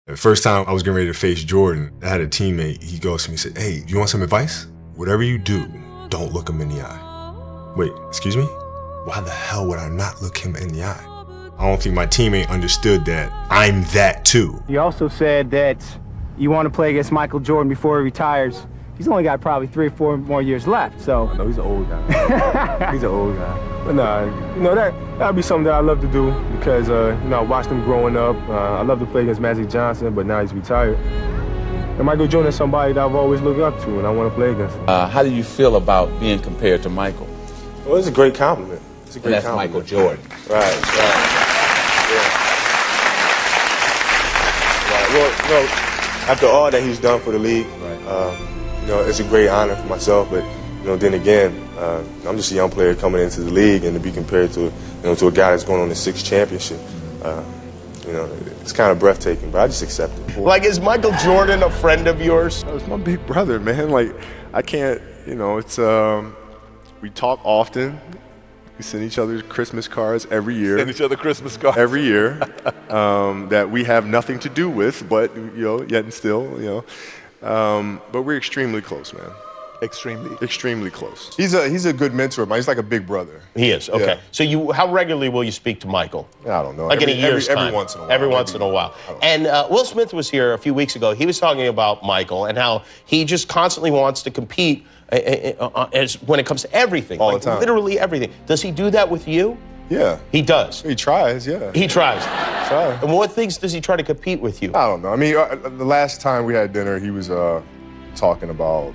The first time I was getting ready to face Jordan, I had a teammate, he goes to me and said, "Hey, do you want some advice? Whatever you do, don't look him in the eye." Wait, excuse me? Why the hell would I not look him in the eye? I don't think my teammate understood that I'm that too. You also said that you want to play against Michael Jordan before he retires. He's only got probably 3 or 4 more years left, so. I know he's an old guy. He's an old guy. But nah, that'd be something that I love to do because, I watched him growing up. I love to play against Magic Johnson, but now he's retired. And Michael Jordan is somebody that I've always looked up to and I want to play against. How do you feel about being compared to Michael? Well, it's a great compliment. It's a great compliment. Michael Jordan. Right. Yeah. Right. Well, after all that he's done for the league, it's a great honor for myself, but then again, I'm just a young player coming into the league, and to be compared to a guy that's going on his 6th championship, it's kind of breathtaking, but I just accept it. Like, is Michael Jordan a friend of yours? It's my big brother, man. Like, I can't, it's, we talk often. We send each other Christmas cards every year. Send each other Christmas cards? Every year, that we have nothing to do with, but, yet and still, but we're extremely close, man. Extremely close. He's a good mentor, man. He's like a big brother. He is, okay. Yeah. So how regularly will you speak to Michael? I don't know. Like in a year's time? Every once in a while. Every once in a while. And Will Smith was here a few weeks ago. He was talking about Michael and how he just constantly wants to compete when it comes to everything. All the time. Literally everything. Does he do that with you? Yeah. He does? He tries, yeah. He tries? Try. And what things does he try to compete with you? I don't know. I mean, the last time we had dinner, he was talking about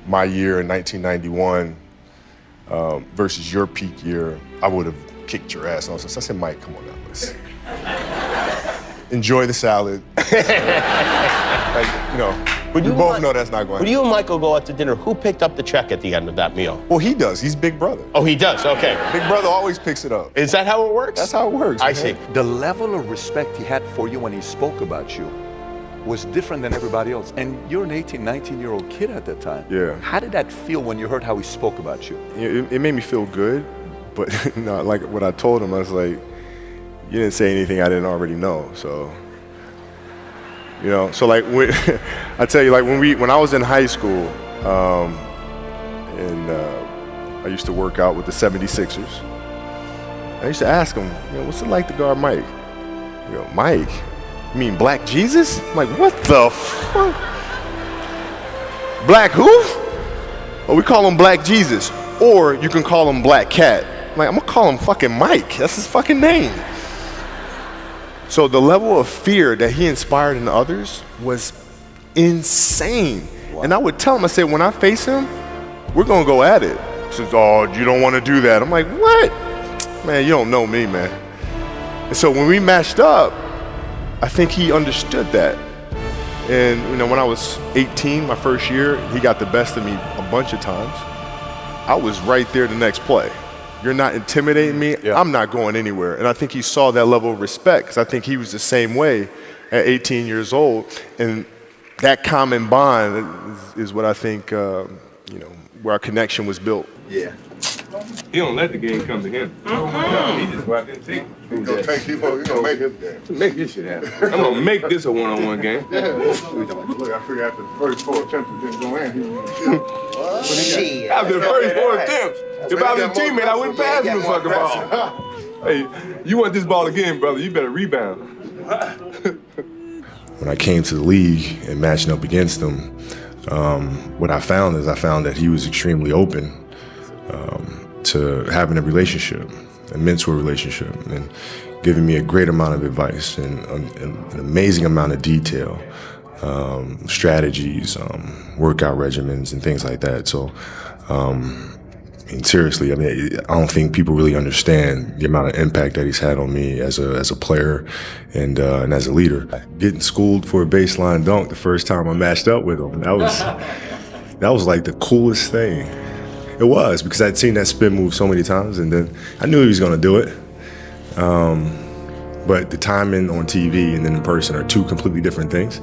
my year in 1991 versus your peak year. I would have kicked your ass. And I said, Mike, come on now, let's enjoy the salad. We both know that's not going to happen. When you and Michael go out to dinner, who picked up the check at the end of that meal? Well, he does. He's big brother. Oh, he does? Okay. Big brother always picks it up. Is that how it works? That's how it works. I see. The level of respect he had for you when he spoke about you was different than everybody else. And you're an 18, 19-year-old kid at that time. Yeah. How did that feel when you heard how he spoke about you? It made me feel good, but like what I told him, I was like, you didn't say anything I didn't already know, so. So like I tell you, like when I was in high school, and I used to work out with the 76ers. I used to ask him, what's it like to guard Mike? Mike? You mean Black Jesus? I'm like, what the fuck? Black who? Oh, we call him Black Jesus. Or you can call him Black Cat. I'm like, I'm gonna call him fucking Mike. That's his fucking name. So the level of fear that he inspired in others was insane. Wow. And I would tell him, I said, when I face him, we're gonna go at it. He says, oh, you don't wanna do that. I'm like, what? Man, you don't know me, man. And so when we matched up, I think he understood that. And when I was 18, my first year, he got the best of me a bunch of times. I was right there the next play. You're not intimidating me, yeah. I'm not going anywhere. And I think he saw that level of respect, because I think he was the same way at 18 years old. And that common bond is what I think, where our connection was built. Yeah. He don't let the game come to him. He just go out there and take it. He's gonna make his game. Make this shit happen. I'm gonna make this a one-on-one game. Look, I figured after the first 4 attempts it didn't go in, he was gonna Shit. After the first 4 attempts, if I was a teammate, I wouldn't pass him the fucking ball. Hey, you want this ball again, brother, you better rebound. When I came to the league and matching up against him, what I found that he was extremely open to having a relationship, a mentor relationship, and giving me a great amount of advice and an amazing amount of detail, strategies, workout regimens, and things like that. So, seriously, I don't think people really understand the amount of impact that he's had on me as a player and as a leader. Getting schooled for a baseline dunk the first time I matched up with him, that was like the coolest thing. It was, because I'd seen that spin move so many times, and then I knew he was going to do it. But the timing on TV and then in person are 2 completely different things.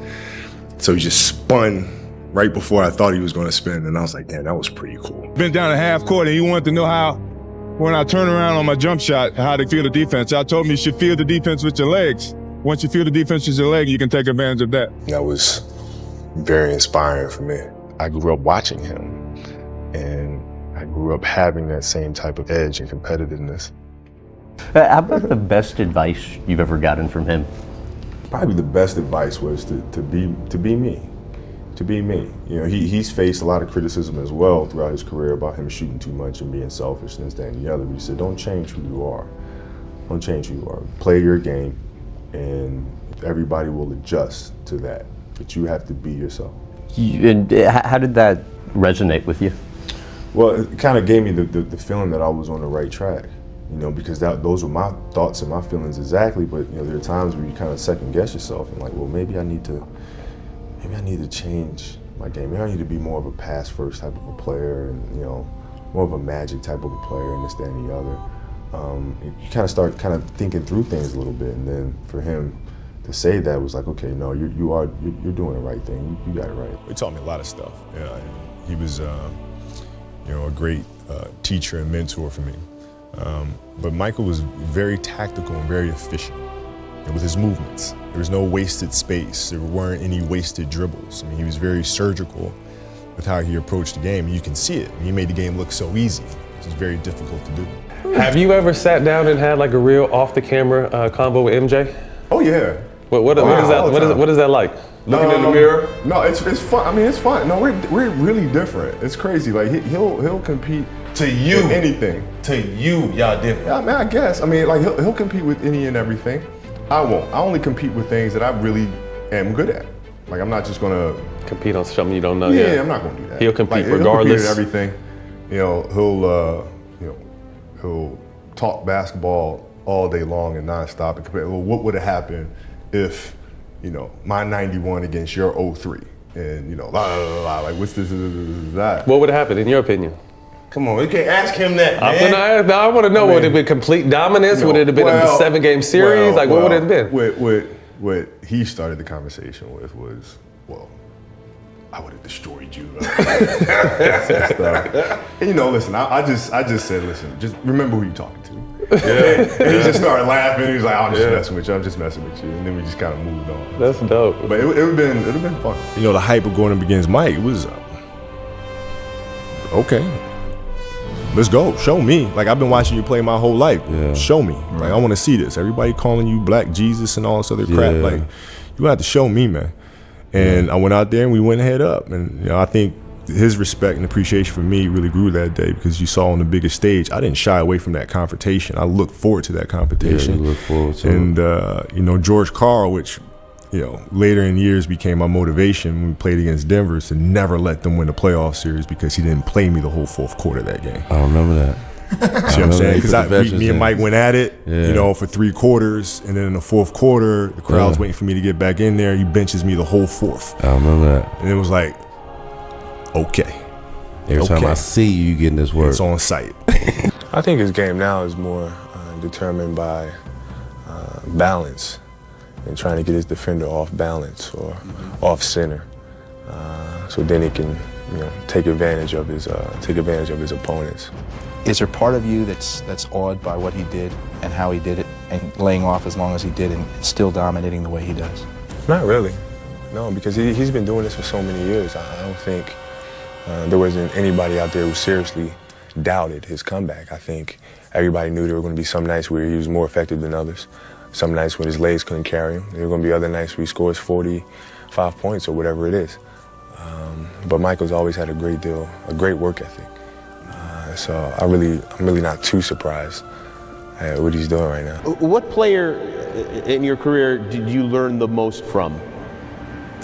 So he just spun right before I thought he was going to spin, and I was like, damn, that was pretty cool. Been down at half court, and he wanted to know how, when I turn around on my jump shot, how to feel the defense. I told him you should feel the defense with your legs. once you feel the defense is your leg, you can take advantage of that. That was very inspiring for me. I grew up watching him, and I grew up having that same type of edge and competitiveness. How about the best advice you've ever gotten from him? Probably the best advice was to be me. To be me. You know, he's faced a lot of criticism as well throughout his career about him shooting too much and being selfish and this, that, and the other. He said, don't change who you are. Don't change who you are. Play your game, and everybody will adjust to that. But you have to be yourself. And how did that resonate with you? Well, it kind of gave me the feeling that I was on the right track. You know, because those were my thoughts and my feelings exactly. But you know, there are times where you kind of second guess yourself and like, well, maybe I need to change my game. Maybe I need to be more of a pass first type of a player, and you know, more of a magic type of a player, and this, that, and the other. You kind of start thinking through things a little bit, and then for him to say that was like, okay, no, you're doing the right thing. You got it right. He taught me a lot of stuff. Yeah, he was, you know, a great teacher and mentor for me. But Michael was very tactical and very efficient with his movements. There was no wasted space. There weren't any wasted dribbles. I mean, he was very surgical with how he approached the game, and you can see it. He made the game look so easy, which is very difficult to do. Have you ever sat down and had like a real off-the-camera convo with MJ? Oh yeah. What is that like? Looking in the mirror? No, it's fun. I mean, it's fun. No, we're really different. It's crazy. Like he'll compete To you. with anything. To you, y'all different. Yeah, man, I guess. I mean, like he'll compete with any and everything. I won't. I only compete with things that I really am good at. Like I'm not just gonna compete on something you don't know. Yeah, I'm not gonna do that. He'll compete like, regardless. He'll compete at everything. You know, he'll talk basketball all day long and nonstop and compare. Well, what would have happened if, you know, my 91 against your 03? And you know, like what's this, that? What would have happened in your opinion? Come on, you can't ask him that, man. I want to know, would it have been complete dominance? Would it have been a 7-game series? What would it have been? What he started the conversation with was, well, I would have destroyed you. And, you know, listen, I just said, listen, just remember who you're talking to. Yeah. And he just started laughing. He was like, I'm just messing with you. I'm just messing with you. And then we just kind of moved on. That's dope. But it would have been fun. You know, the hype of going up against Mike, it was, okay. Let's go. Show me. Like, I've been watching you play my whole life. Yeah. Show me. Right. Like, I want to see this. Everybody calling you Black Jesus and all this other crap. Like, you have to show me, man. And I went out there and we went head up. And, you know, I think his respect and appreciation for me really grew that day because you saw on the biggest stage, I didn't shy away from that confrontation. I looked forward to that confrontation. Yeah, you look forward to and, you know, George Karl, which, you know, later in years became my motivation when we played against Denver, to never let them win the playoff series because he didn't play me the whole fourth quarter of that game. I remember that. See what I'm saying? Because me and Mike went at it, you know, for 3 quarters, and then in the fourth quarter, the crowd's waiting for me to get back in there. He benches me the whole fourth. I remember that. And it was like, okay. Every time I see you, you getting this work. It's on site. I think his game now is more determined by balance and trying to get his defender off balance or off center, so then he can, you know, take advantage of his opponents. Is there part of you that's awed by what he did and how he did it and laying off as long as he did and still dominating the way he does? Not really, no, because he's been doing this for so many years. I don't think there wasn't anybody out there who seriously doubted his comeback. I think everybody knew there were going to be some nights where he was more effective than others, some nights when his legs couldn't carry him. There were going to be other nights where he scores 45 points or whatever it is. But Michael's always had a great work ethic. So I'm really not too surprised at what he's doing right now. What player in your career did you learn the most from?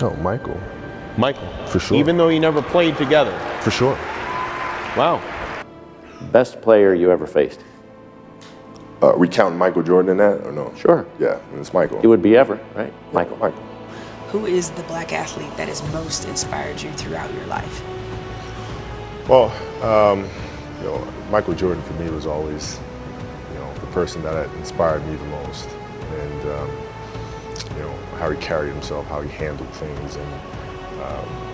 Oh, Michael. Michael. For sure. Even though you never played together? For sure. Wow. Best player you ever faced? We counting Michael Jordan in that or no? Sure. Yeah, it's Michael. It would be ever, right? Michael. Who is the black athlete that has most inspired you throughout your life? Well, you know, Michael Jordan for me was always, you know, the person that inspired me the most. And, you know, how he carried himself, how he handled things, and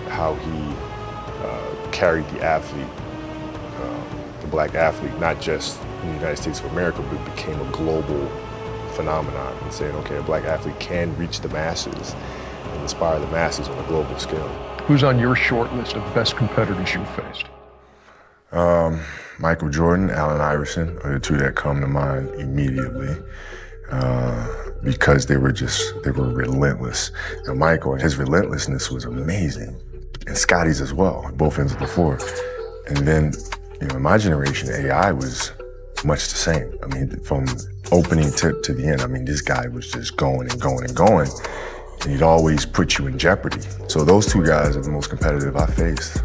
how he carried the athlete, the black athlete, not just in the United States of America, but became a global phenomenon and saying, okay, a black athlete can reach the masses and inspire the masses on a global scale. Who's on your short list of best competitors you've faced? Michael Jordan, Allen Iverson are the two that come to mind immediately because they were relentless. Now, Michael, his relentlessness was amazing, and Scotty's as well, both ends of the floor. And then, in my generation, AI was much the same. I mean, from opening tip to the end, I mean, this guy was just going and going and going, and he'd always put you in jeopardy. So those two guys are the most competitive I faced.